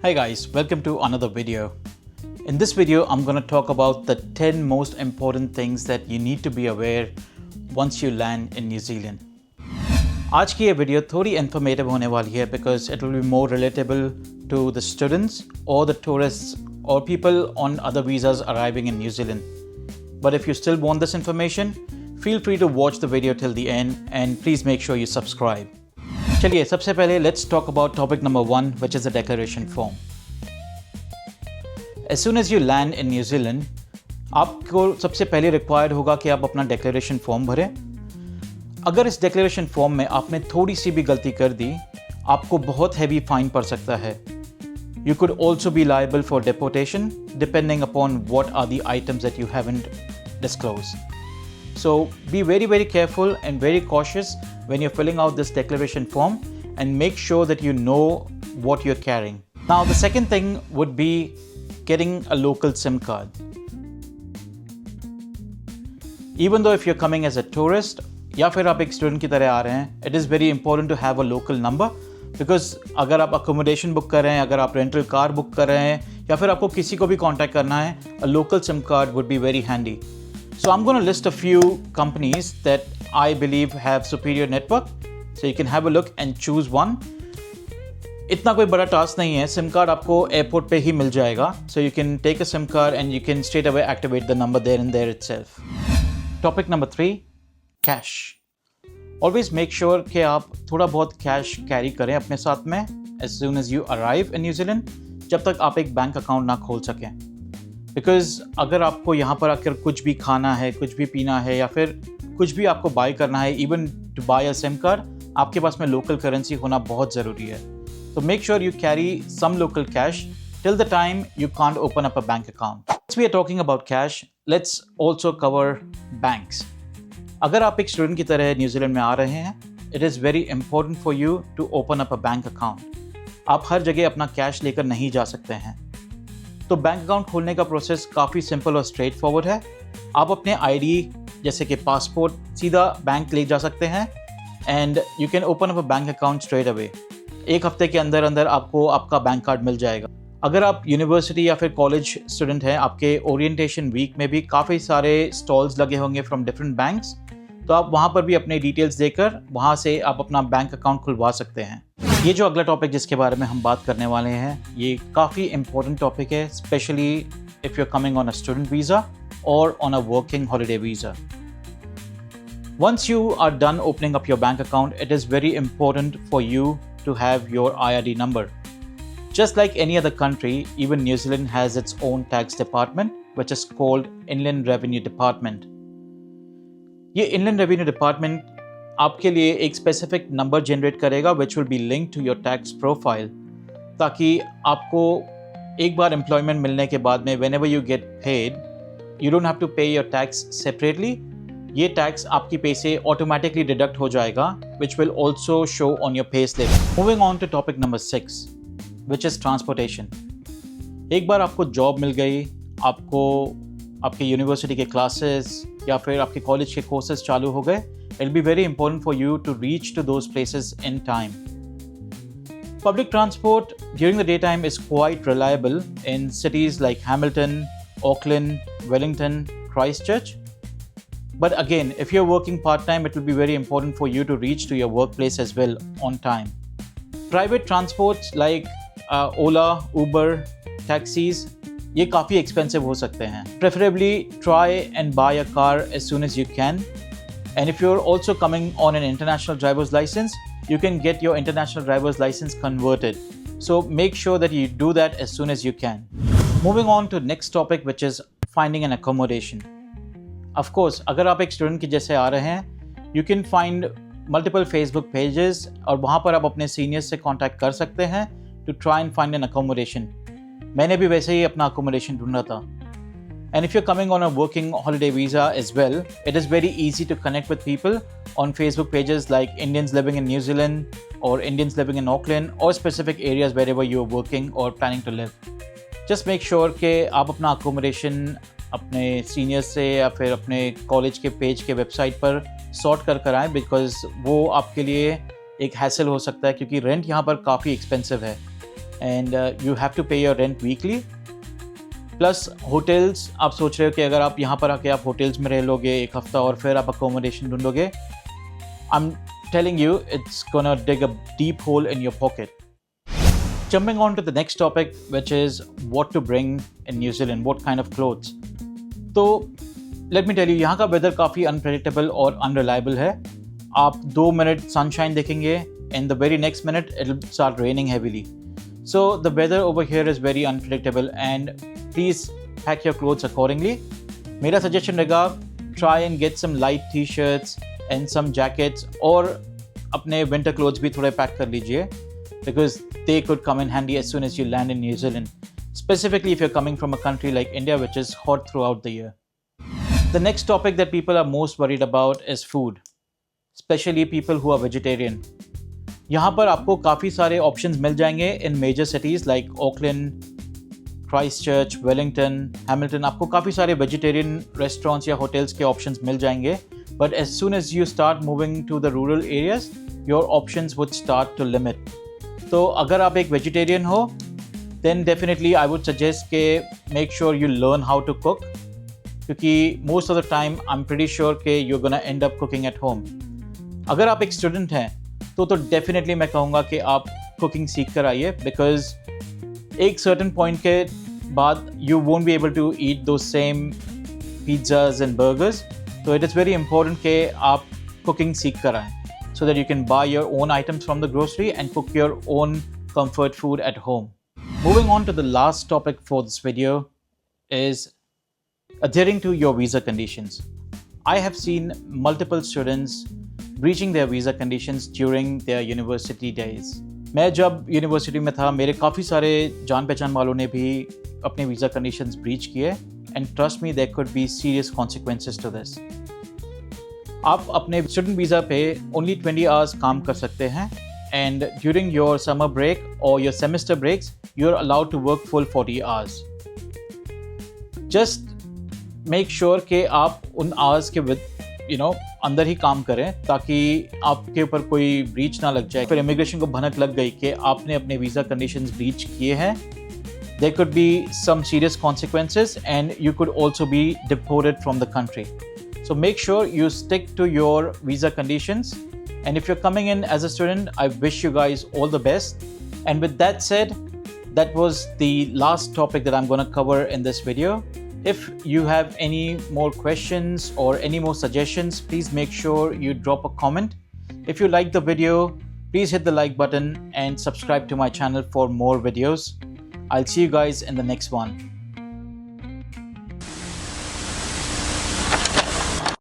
Hi guys, welcome to another video. In this video, I'm going to talk about the 10 most important things that you need to be aware once you land in New Zealand. आज की ये video थोड़ी informative होने वाली है because it will be more relatable to the students or the tourists or people on other visas arriving in New Zealand. But if you still want this information, feel free to watch the video till the end and please make sure you subscribe. चलिए सबसे पहले let's talk about topic number 1, which is the declaration form. As soon as you land in New Zealand, आपको सबसे पहले required होगा कि आप अपना declaration form भरें. अगर इस declaration form में आपने थोड़ी सी भी गलती कर दी, आपको बहुत heavy fine पड़ सकता है. You could also be liable for deportation depending upon what are the items that you haven't disclosed. So be very careful and very cautious when you're filling out this declaration form and make sure that you know what you're carrying. Now the second thing would be getting a local SIM card. Even though if you're coming as a tourist या फिर आप एक student की तरह आ रहे हैं, it is very important to have a local number because अगर आप accommodation बुक कर रहे हैं, अगर आप रेंटल कार बुक कर रहे हैं या फिर आपको किसी को भी कांटेक्ट करना है, a local SIM card would be very handy. So I'm going to list a few companies that I believe have superior network. So you can have a look and choose one. इतना कोई बड़ा task नहीं है, SIM card आपको airport पे ही मिल जाएगा. So you can take a SIM card and you can straight away activate the number there and there itself. Topic number 3, cash. Always make sure कि आप थोड़ा बहुत cash carry करें अपने साथ में as soon as you arrive in New Zealand, जब तक आप एक बैंक अकाउंट ना खोल सकें. Because अगर आपको यहाँ पर आकर कुछ भी खाना है, कुछ भी पीना है या फिर कुछ भी आपको बाय करना है, even to buy a SIM card, आपके पास में local currency होना बहुत ज़रूरी है. So make sure you carry some local cash till the time you can't open up a bank account. Since we are talking about cash, let's also cover banks. अगर आप एक student की तरह New Zealand में आ रहे हैं, it is very important for you to open up a bank account. आप हर जगह अपना कैश लेकर नहीं जा सकते हैं. तो बैंक अकाउंट खोलने का प्रोसेस काफ़ी सिंपल और स्ट्रेट फॉरवर्ड है. आप अपने आईडी जैसे कि पासपोर्ट सीधा बैंक ले जा सकते हैं and you can open up a bank account straight away. एक हफ्ते के अंदर अंदर आपको आपका बैंक कार्ड मिल जाएगा. अगर आप यूनिवर्सिटी या फिर कॉलेज स्टूडेंट हैं, आपके ओरिएंटेशन वीक में भी काफ़ी सारे स्टॉल्स लगे होंगे फ्रॉम डिफरेंट बैंक्स, तो आप वहाँ पर भी अपने डिटेल्स देकर वहाँ से आप अपना बैंक अकाउंट खुलवा सकते हैं. ये जो अगला टॉपिक जिसके बारे में हम बात करने वाले हैं, ये काफ़ी इंपॉर्टेंट टॉपिक है, specially if you are coming on a student visa और on a working holiday visa. Once you are done opening up your bank account, it is very important for you to have your IRD number. Just like any other country, even New Zealand has its own tax department, which is called Inland Revenue Department. ये Inland Revenue Department आपके लिए एक specific number generate करेगा which will be linked to your tax profile, ताकि आपको एक बार employment मिलने के बाद में whenever you get paid, you don't have to pay your tax separately. ये टैक्स आपकी पे से ऑटोमेटिकली डिडक्ट हो जाएगा which will also show on your pay slip. Moving on to topic number 6, which is transportation. एक बार आपको job मिल गई, आपको आपके यूनिवर्सिटी के क्लासेस या फिर आपके कॉलेज के कोर्सेज चालू हो गए, it will be very important for you to reach to those places in time. Public transport during the daytime is quite reliable in cities like Hamilton, Auckland, Wellington, Christchurch. But again, if you're working part-time, it will be very important for you to reach to your workplace as well on time. Private transports like Ola, Uber, taxis, ये काफ़ी expensive हो सकते हैं. Preferably try and buy a car as soon as you can. And if you're also coming on an international driver's license, you can get your international driver's license converted. So make sure that you do that as soon as you can. Moving on to next topic, which is finding an accommodation. Of course, अगर आप एक student की जैसे आ रहे हैं, you can find multiple Facebook pages और वहाँ पर आप अपने सीनियर्स से कांटेक्ट कर सकते हैं to try and find an accommodation. मैंने भी वैसे ही अपना accommodation ढूंढा था. And if you're coming on a working holiday visa as well, it is very easy to connect with people on Facebook pages like Indians living in New Zealand or Indians living in Auckland or specific areas wherever you're working or planning to live. Just make sure कि आप अपना accommodation अपने seniors से या फिर अपने college के page के वेबसाइट पर सॉर्ट कर आएँ, बिकॉज वो आपके लिए एक हैसल हो सकता है क्योंकि रेंट यहाँ पर काफ़ी एक्सपेंसिव है. and you have to pay your rent weekly. Plus hotels, आप सोच रहे हो कि अगर आप यहाँ पर आके आप होटल्स में रह लोगे एक हफ्ता और फिर आप accommodation ढूंढोगे, I'm telling you it's gonna dig a deep hole in your pocket. Jumping on to the next topic, which is what to bring in New Zealand, what kind of clothes. तो let me tell you, यहाँ का weather काफ़ी unpredictable और unreliable है. आप 2 minute sunshine देखेंगे and the very next minute it'll start raining heavily. So the weather over here is very unpredictable and please pack your clothes accordingly. मेरा suggestion रहेगा, try and get some light t-shirts and some jackets, और अपने winter clothes भी थोड़े pack कर लीजिए because they could come in handy as soon as you land in New Zealand, specifically if you're coming from a country like India which is hot throughout the year. The next topic that people are most worried about is food, especially people who are vegetarian. यहाँ पर आपको काफ़ी सारे options मिल जाएंगे in major cities like Auckland, Christchurch, Wellington, Hamilton. आपको काफ़ी सारे vegetarian restaurants या hotels के options मिल जाएंगे. But as soon as you start moving to the rural areas, your options would start to limit. तो अगर आप एक vegetarian हो, then definitely I would suggest कि make sure you learn how to cook, क्योंकि most of the time I'm pretty sure कि you're gonna end up cooking at home. अगर आप एक student हैं तो definitely मैं कहूँगा कि आप cooking सीख कर आइए, because एक certain point के बाद you won't be able to eat those same pizzas and burgers. So it is very important कि आप cooking सीख कर आएं so that you can buy your own items from the grocery and cook your own comfort food at home. Moving on to the last topic for this video is adhering to your visa conditions. I have seen multiple students breaching their visa conditions during their university days. मैं जब university में था, मेरे काफ़ी सारे जान पहचान वालों ने भी अपने वीज़ा कंडीशंस ब्रीच किए, and trust me there could be serious consequences to this. आप अपने स्टूडेंट वीज़ा पे ओनली 20 आवर्स काम कर सकते हैं, and during your summer break और your semester breaks you are allowed to work full 40 hours. Just make sure कि आप उन आवर्स के अंदर ही काम करें ताकि आपके ऊपर कोई ब्रीच ना लग जाए. फिर इमिग्रेशन को भनक लग गई कि आपने अपने वीज़ा कंडीशंस ब्रीच किए हैं, there could be some serious consequences and you could also be deported from the country. So make sure you stick to your visa conditions, and if you're coming in as a student, I wish you guys all the best. And with that said, that was the last topic that I'm going to cover in this video. If you have any more questions or any more suggestions, please make sure you drop a comment. If you like the video, please hit the like button and subscribe to my channel for more videos. I'll see you guys in the next one.